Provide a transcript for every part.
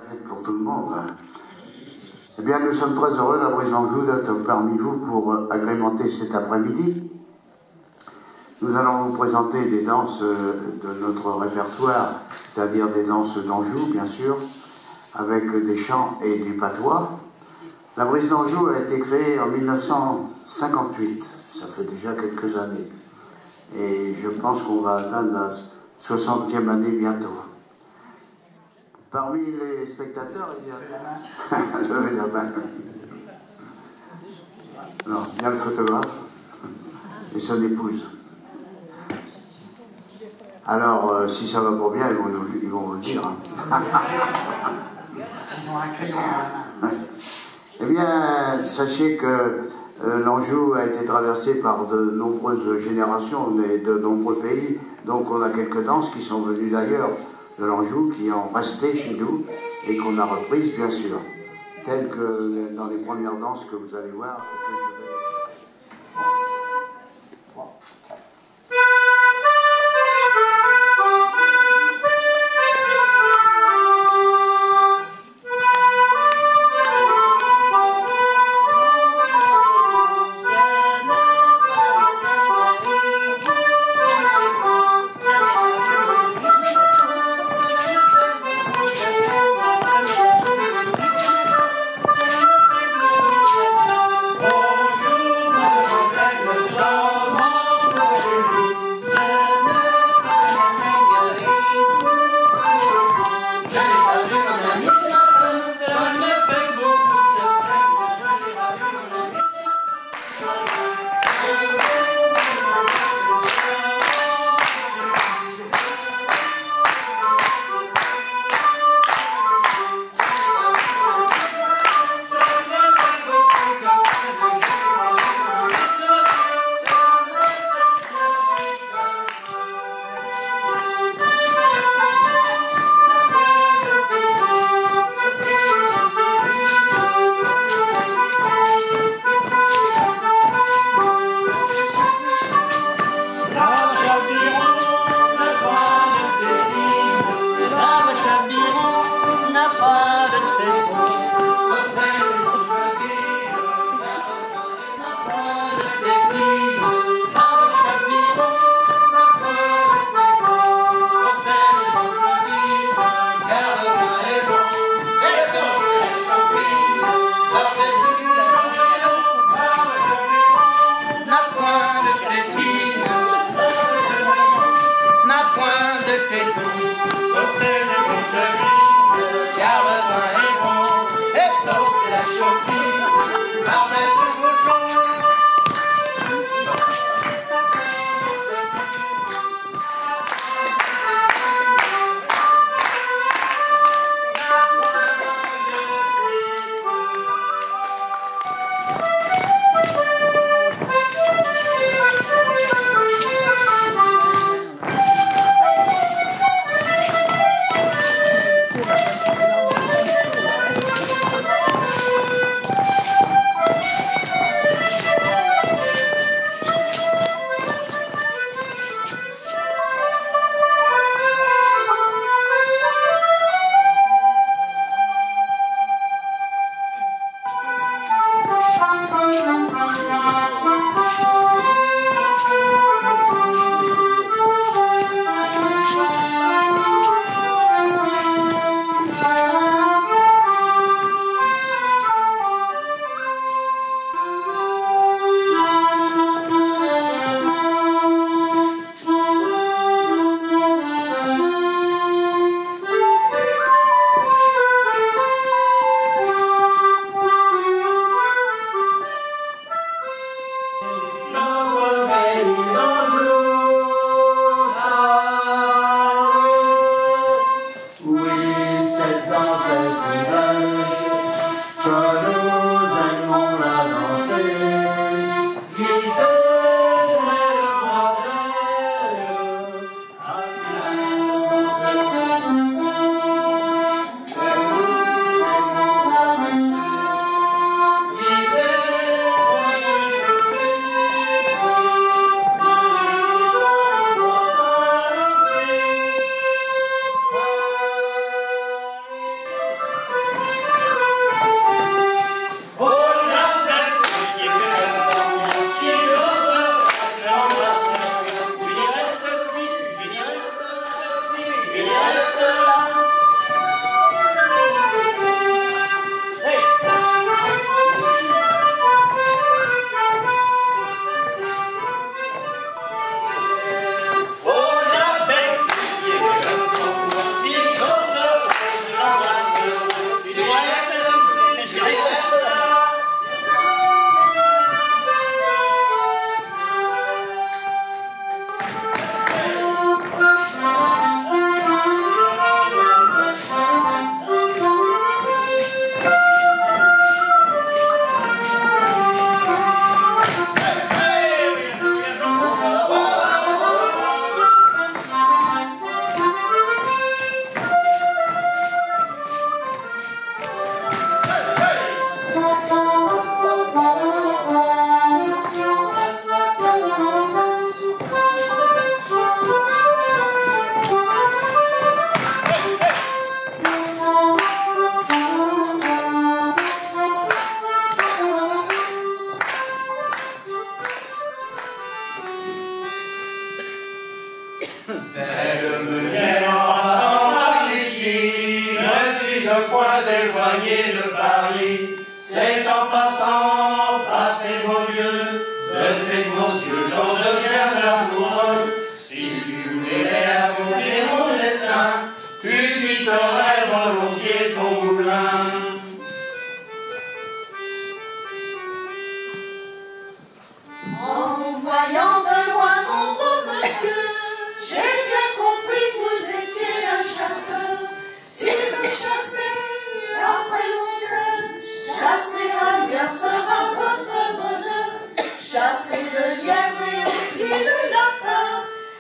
Fête pour tout le monde. Eh bien, nous sommes très heureux, la Brise d'Anjou, d'être parmi vous pour agrémenter cet après-midi. Nous allons vous présenter des danses de notre répertoire, c'est-à-dire des danses d'Anjou, bien sûr, avec des chants et du patois. La Brise d'Anjou a été créée en 1958, ça fait déjà quelques années. Et je pense qu'on va atteindre la 60e année bientôt. Parmi les spectateurs, il y a levez la main. Non, il y a le photographe et son épouse. Alors, si ça va pas bien, ils vont vous le dire. Ils ont un crayon à la main. Eh bien, sachez que l'Anjou a été traversé par de nombreuses générations et de nombreux pays. Donc on a quelques danses qui sont venues d'ailleurs de l'Anjou, qui ont resté chez nous et qu'on a reprises bien sûr, telles que dans les premières danses que vous allez voir. Et que je vais... Bonjour. je crois éloigné de Paris. C'est en passant par ces beaux lieux, de tes beaux yeux, j'en deviens amoureux. Si tu voulais accomplir mon destin, tu quitterais volontiers ton moulin. En vous voyant de loin, mon beau monsieur, j'ai bien compris que vous étiez un chasseur. Si vous chassez après mon cœur, chassez la guerre fera votre bonheur. Chassez le lièvre et aussi le lapin,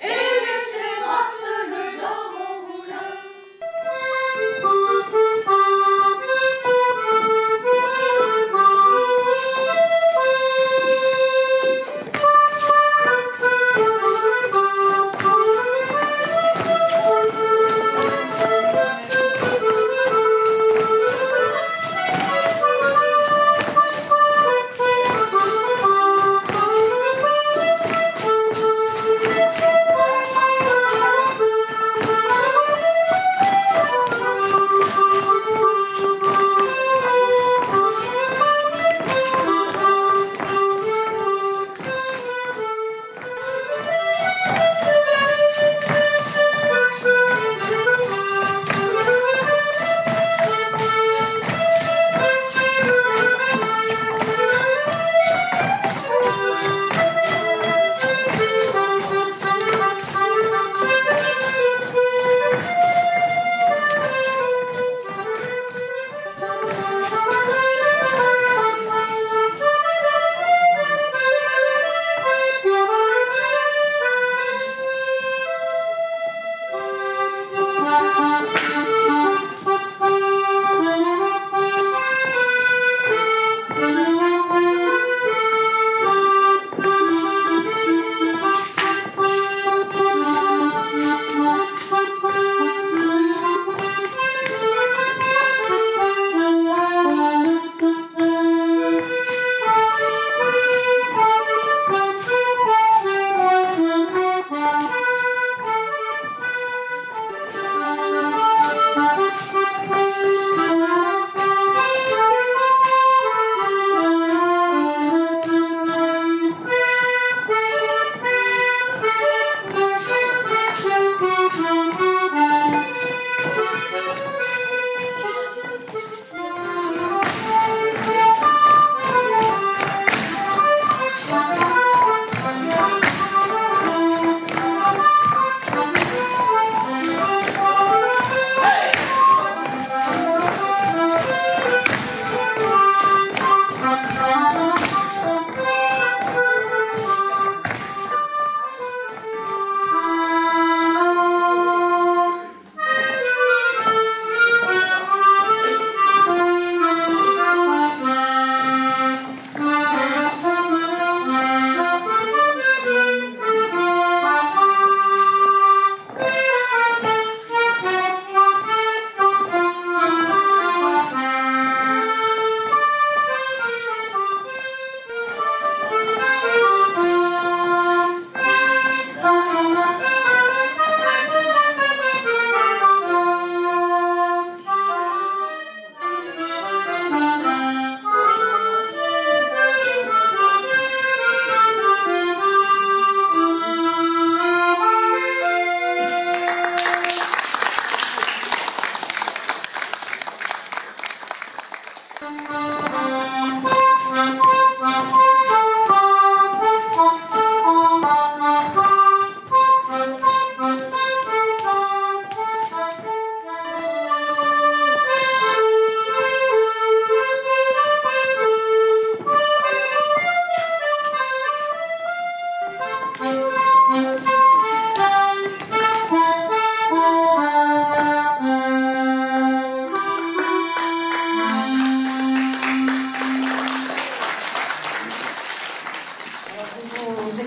et laissez-moi seul dans mon moulin.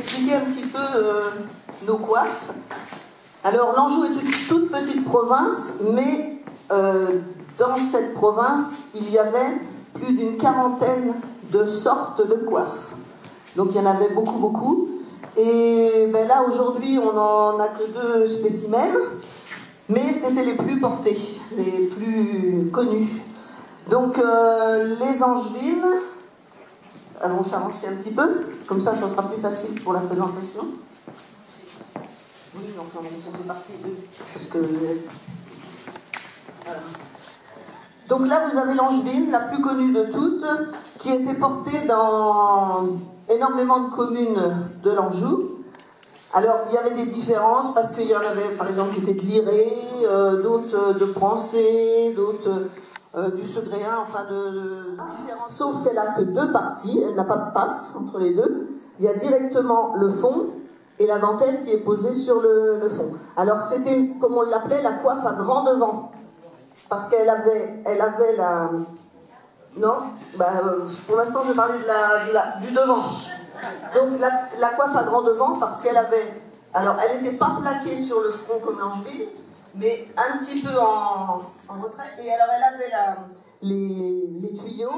expliquer un petit peu nos coiffes. Alors l'Anjou est une toute petite province, mais dans cette province, il y avait plus d'une quarantaine de sortes de coiffes. Donc il y en avait beaucoup, beaucoup. Et ben là, aujourd'hui, on n'en a que 2 spécimens, mais c'était les plus portés. les plus connus. Donc les Angevines, elles vont s'avancer un petit peu, comme ça sera plus facile pour la présentation. Oui, enfin, ça fait partie de... Parce que... Voilà. Donc là, vous avez l'Angevine, la plus connue de toutes, qui était portée dans énormément de communes de l'Anjou. Alors, il y avait des différences, parce qu'il y en avait, par exemple, qui étaient de Liré, d'autres de Prancé, d'autres du Segréen, enfin de différences. Sauf qu'elle n'a que deux parties, elle n'a pas de passe entre les deux. Il y a directement le fond et la dentelle qui est posée sur le fond. Alors, c'était, comme on l'appelait, la coiffe à grand devant. Parce qu'elle avait la... Non, pour l'instant je parlais du devant. Donc la coiffe à grand devant parce qu'elle avait... Alors elle n'était pas plaquée sur le front comme l'Angevine, mais un petit peu en retrait. Et alors elle avait les tuyaux.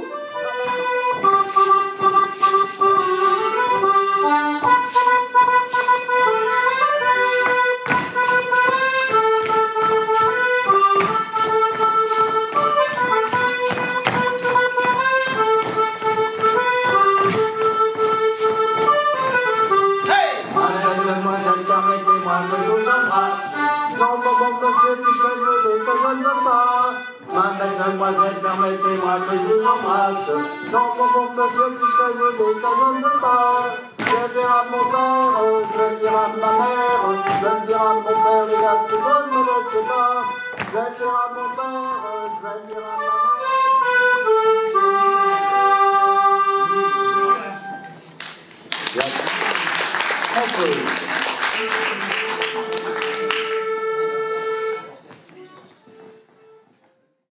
Mademoiselle, permettez-moi que je vous embrasse. Non, mon monsieur, puisque je n'ai qu'un homme de pas. Je vais dire à mon père, je vais dire à ma mère, je vais dire à mon père, les gars, c'est bon, ne le sais pas. Je vais dire à mon père, je vais dire à ma mère. Yes.